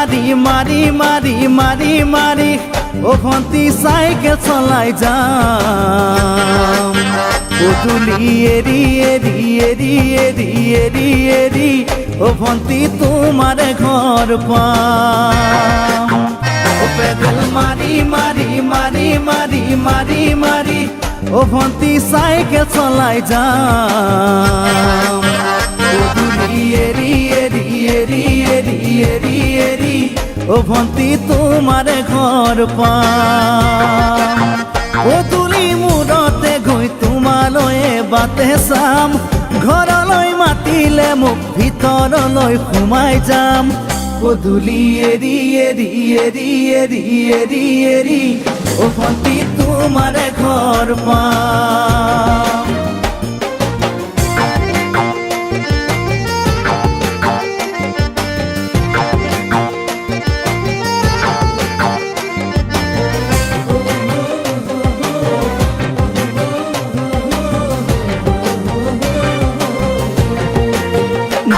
মারি মারি মারি মারি মারি ও ভন্তি সাইকেল চলাই যাম পদূলি এরি এরি এরি এরি এরি এরি ও ভন্তি তোমার ঘর পাম ও পেডেল মারি মারি মারি মারি মারি মারি ও ভন্তি সাইকেল চলাই যাম পদূলি এরি এরি এরি এরি এরি এরি ও ভন্তি তোমার ঘর পাম পদূলি মূৰতে গৈ তোমালৈয়ে বাটে চাম ঘৰলৈ মাতিলে মোক ভিতৰলৈ সোমাই যাম পদূলি এৰি এৰি এৰি এৰি এৰি এৰি ও ভন্তি তোমাৰ ঘৰ পাম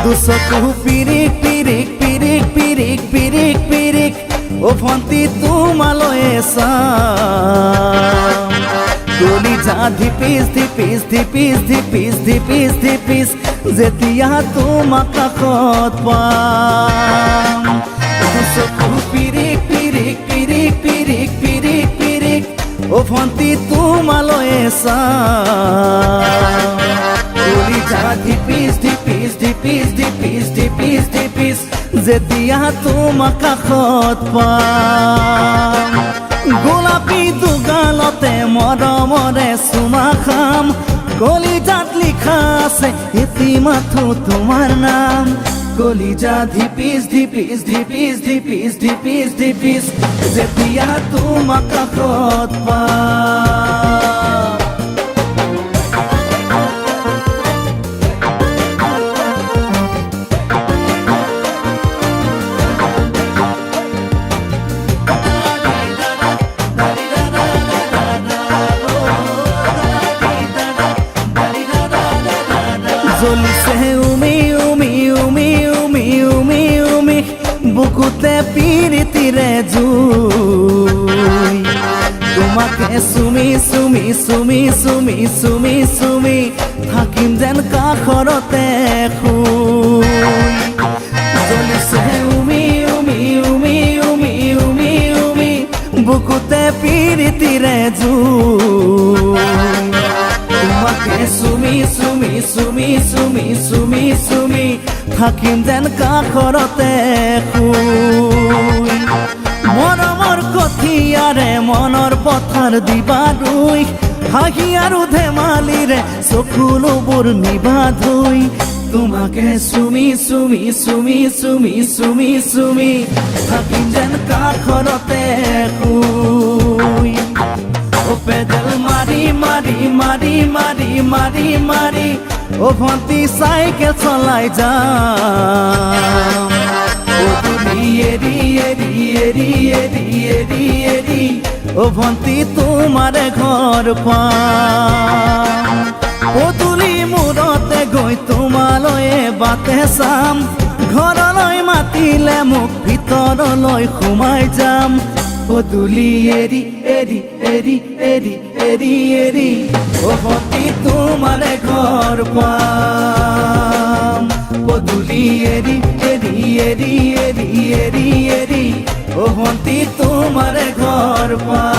দুচকু পিৰিক পিৰিক পিৰিক পিৰিক পিৰিক পিৰিক ও ভন্তি তোমালৈয়ে চাম কলিজা ধিপিচ ধিপিচ ধিপিচ ধিপিচ ধিপিচ ধিপিচ যেতিয়া তোমাক কাষত পাম দুচকু পিৰিক পিৰিক পিৰিক পিৰিক পিৰিক পিৰিক ও ভন্তি তোমালৈয়ে চাম কলিজা ধিপিচ ধিপিচ ধিপিচ ধিপিচ ধিপিচ ধিপিচ যেতিয়া তোমাক কাষত পাম গোলাপী দুগালতে মৰমৰে চুমা খাম কলিজাত লিখা আছে এটি মাথো তোমাৰ নাম কলিজা ধিপিচ ধিপিচ ধিপিচ ধিপিচ ধিপিচ ধিপিচ যেতিয়া তোমাক কাষত পাম জ্বলিছে উমি উমি উমি উমি উমি উমি বুকুতে পিৰিতিৰে জুই তোমাকে চুমি চুমি চুমি চুমি চুমি চুমি থাকিম যেন কাষৰতে শুই জ্বলিছে উমি উমি উমি উমি উমি উমি বুকুতে পিৰিতিৰে জুই তোমাকে চুমি চুমি চুমি চুমি চুমি চুমি থাকিম যেন কাষৰতে শুই মৰমৰ কঠিয়াৰে মনৰ পথাৰ দিবা ৰুই হাঁহি আৰু ধেমালিৰে চকুলোবোৰ নিবা ধুই তোমাকে চুমি চুমি চুমি চুমি চুমি চুমি থাকিম যেন কাষৰতে শুই ও পেডেল মারি মারি মারি মারি মারি মারি ও ভন্তি সাইকেল চলাই যাম পদূলি এরি এরি এরি এরি এরি এরি ও ভন্তি তোমার ঘর পাম পদূলি মূৰতে গৈ তোমালৈয়ে বাটে চাম ঘৰলৈ মাতিলে মোক ভিতৰলৈ সোমাই যাম পদূলি এৰি এৰি এৰি এৰি এৰি এৰি ও ভন্তি তোমাৰ ঘৰ পাম পদূলি এৰি এৰি এৰি এৰি এৰি এৰি ও ভন্তি তোমাৰ ঘৰ পাম